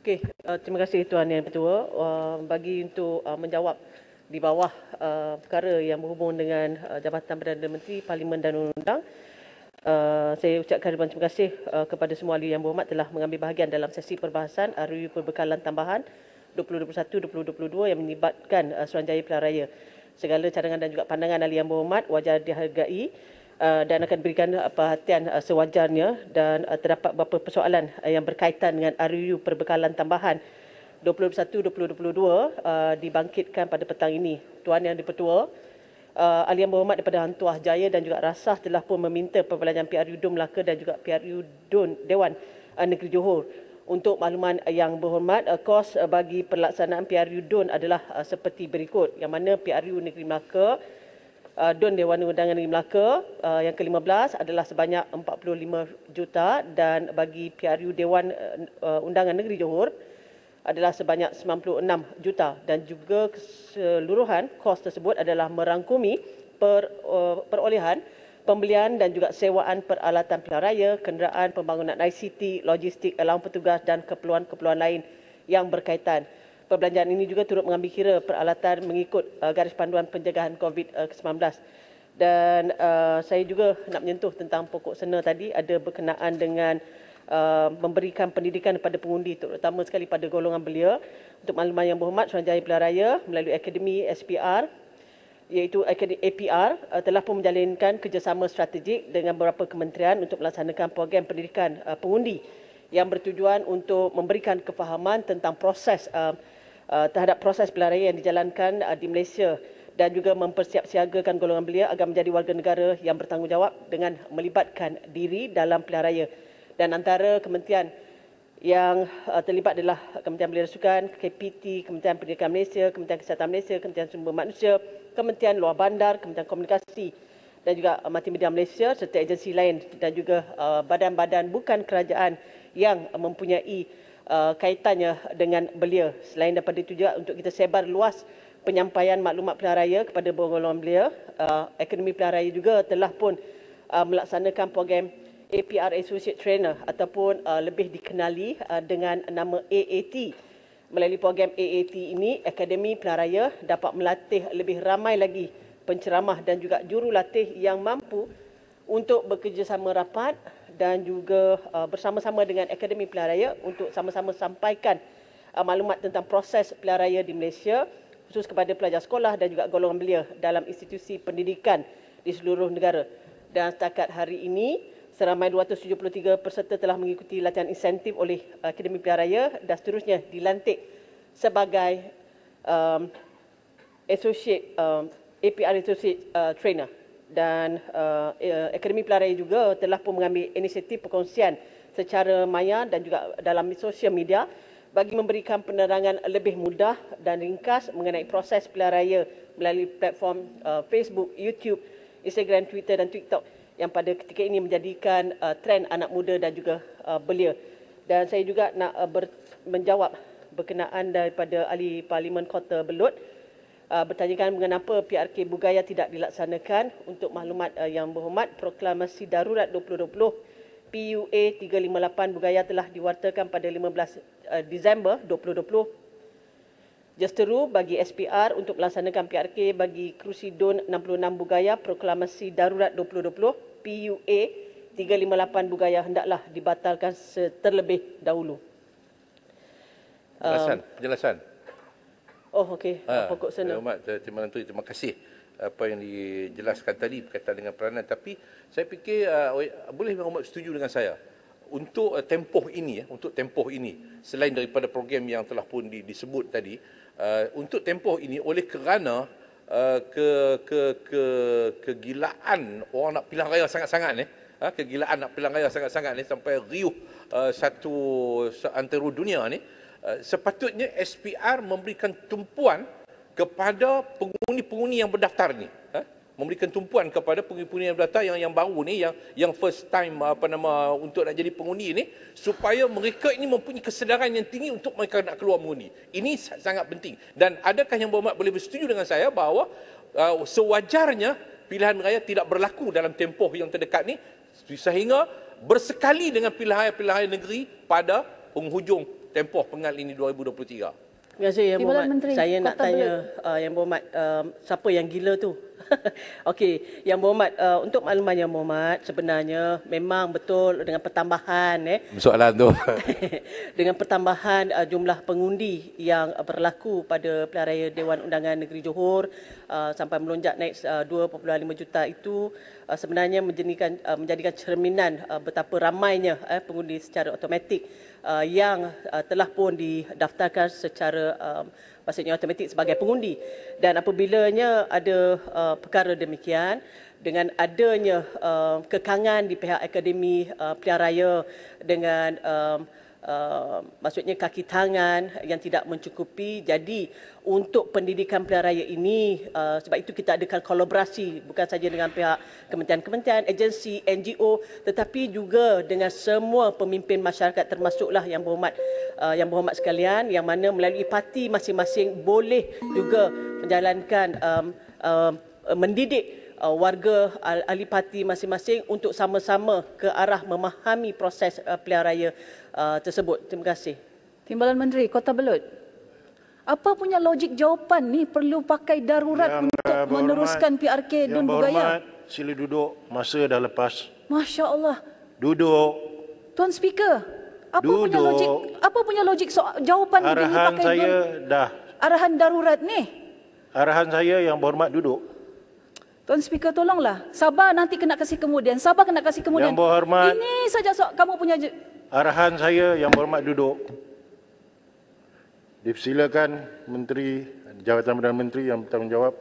Okey, terima kasih Tuan Yang Ketua. Bagi untuk menjawab di bawah perkara yang berhubung dengan Jabatan Perdana Menteri, Parlimen dan Undang-Undang, saya ucapkan ribuan terima kasih kepada semua ahli yang berhormat telah mengambil bahagian dalam sesi perbahasan RUU Perbekalan Tambahan 2021-2022 yang melibatkan Suruhanjaya Pilihan Raya. Segala cadangan dan juga pandangan ahli yang berhormat wajar dihargai dan akan diberikan perhatian sewajarnya, dan terdapat beberapa persoalan yang berkaitan dengan RUU Perbekalan Tambahan 2021-2022 dibangkitkan pada petang ini. Tuan Yang Dipertua, ahli yang berhormat daripada Hang Tuah Jaya dan juga Rasah telah pun meminta perbelanjaan PRU Dun Melaka dan juga PRU Dewan Negeri Johor. Untuk makluman yang berhormat, kos bagi pelaksanaan PRU Dun adalah seperti berikut, yang mana PRU Negeri Melaka, Dun Dewan Undangan Negeri Melaka yang ke-15 adalah sebanyak 45 juta, dan bagi PRU Dewan Undangan Negeri Johor adalah sebanyak 96 juta, dan juga keseluruhan kos tersebut adalah merangkumi perolehan, pembelian dan juga sewaan peralatan pilihan raya, kenderaan, pembangunan ICT, logistik, allowance petugas dan keperluan-keperluan lain yang berkaitan. Perbelanjaan ini juga turut mengambil kira peralatan mengikut garis panduan pencegahan COVID-19. Dan saya juga nak menyentuh tentang pokok sena tadi, ada berkenaan dengan memberikan pendidikan kepada pengundi, terutama sekali pada golongan belia. Untuk makluman yang berhormat, Suruhanjaya Pilihan Raya melalui Akademi SPR, iaitu APR, telah pun menjalinkan kerjasama strategik dengan beberapa kementerian untuk melaksanakan program pendidikan pengundi yang bertujuan untuk memberikan kefahaman tentang proses terhadap proses pilihan raya yang dijalankan di Malaysia, dan juga mempersiapsiagakan golongan belia agar menjadi warga negara yang bertanggungjawab dengan melibatkan diri dalam pilihan raya. Dan antara kementerian yang terlibat adalah Kementerian Belia dan Sukan, KPT, Kementerian Pendidikan Malaysia, Kementerian Kesihatan Malaysia, Kementerian Sumber Manusia, Kementerian Luar Bandar, Kementerian Komunikasi dan juga Multimedia Malaysia, serta agensi lain, dan juga badan-badan bukan kerajaan yang mempunyai kaitannya dengan belia. Selain daripada itu juga, untuk kita sebar luas penyampaian maklumat pilihan raya kepada golongan belia, Akademi Pilihan Raya juga telah pun melaksanakan program APR Associate Trainer ataupun lebih dikenali dengan nama AAT. Melalui program AAT ini, Akademi Pilihan Raya dapat melatih lebih ramai lagi penceramah dan juga jurulatih yang mampu untuk bekerjasama rapat dan juga bersama-sama dengan Akademi Pilihan Raya untuk sama-sama sampaikan maklumat tentang proses pilihan raya di Malaysia, khusus kepada pelajar sekolah dan juga golongan belia dalam institusi pendidikan di seluruh negara. Dan setakat hari ini, seramai 273 peserta telah mengikuti latihan insentif oleh Akademi Pilihan Raya dan seterusnya dilantik sebagai APR Associate Trainer. Dan Akademi Pilihan Raya juga telah pun mengambil inisiatif perkongsian secara maya dan juga dalam sosial media bagi memberikan penerangan lebih mudah dan ringkas mengenai proses pilihan raya melalui platform Facebook, YouTube, Instagram, Twitter dan TikTok, yang pada ketika ini menjadikan trend anak muda dan juga belia. Dan saya juga nak menjawab berkenaan daripada ahli Parlimen Kota Belud bertanyakan mengapa PRK Bugaya tidak dilaksanakan. Untuk maklumat yang berhormat, Proklamasi Darurat 2020 PUA 358 Bugaya telah diwartakan pada 15 Disember 2020. Justeru bagi SPR untuk melaksanakan PRK bagi kerusi DUN 66 Bugaya Proklamasi Darurat 2020 PUA 358 Bugaya hendaklah dibatalkan terlebih dahulu. Penjelasan. Oh, okey. Pokok sana. Terima kasih apa yang dijelaskan tadi berkaitan dengan peranan. Tapi saya fikir boleh Umat setuju dengan saya. Untuk tempoh ini, selain daripada program yang telah pun disebut tadi, untuk tempoh ini oleh kerana kegilaan orang nak pilihan raya sangat-sangat ni, kegilaan nak pilihan raya sangat-sangat ni sampai riuh satu antara dunia ni, sepatutnya SPR memberikan tumpuan kepada pengundi-pengundi yang berdaftar ni, memberikan tumpuan kepada pengundi-pengundi yang berdaftar yang baru ni, yang first time untuk nak jadi pengundi ni, supaya mereka ini mempunyai kesedaran yang tinggi untuk mereka nak keluar mengundi. Ini sangat penting. Dan adakah yang berhormat boleh bersetuju dengan saya bahawa sewajarnya pilihan raya tidak berlaku dalam tempoh yang terdekat ni, sehingga bersekali dengan pilihan raya negeri pada penghujung tempoh pengal ini 2023? Terima kasih Yang Timbalan Berhormat. Menteri Saya nak Kota tanya Yang Berhormat, siapa yang gila tu? Okey, Yang Berhormat, untuk makluman Yang Berhormat, sebenarnya memang betul dengan pertambahan Soalan tu. dengan pertambahan jumlah pengundi yang berlaku pada pilihan raya Dewan Undangan Negeri Johor sampai melonjak naik 2.5 juta itu sebenarnya menjadikan cerminan betapa ramainya pengundi secara automatik yang telah pun didaftarkan secara maksudnya automatik sebagai pengundi. Dan apabila ada perkara demikian, dengan adanya kekangan di pihak Akademi Pilihan Raya dengan maksudnya kaki tangan yang tidak mencukupi, jadi untuk pendidikan pilihan raya ini sebab itu kita adakan kolaborasi bukan saja dengan pihak kementerian-kementerian, agensi, NGO tetapi juga dengan semua pemimpin masyarakat termasuklah Yang Berhormat sekalian, yang mana melalui parti masing-masing boleh juga menjalankan mendidik warga ahli parti masing-masing untuk sama-sama ke arah memahami proses pilihan raya tersebut. Terima kasih. Timbalan Menteri Kota Belud. Apa punya logik jawapan ni perlu pakai darurat untuk meneruskan PRK Dun Bugaya? Yang Berhormat, sila duduk. Masa dah lepas. Masya Allah. Duduk. Tuan Speaker, Duduk. apa punya logik jawapan begini Arahan pakai saya dah. arahan darurat ni? Arahan saya Yang Berhormat duduk. Tuan Speaker tolonglah. Sabar nanti kena kasih kemudian. Sabar kena kasih kemudian. Yang Berhormat. Ini saja kamu punya Arahan saya Yang Berhormat duduk. Dipersilakan Menteri Jabatan Perdana Menteri yang bertanggungjawab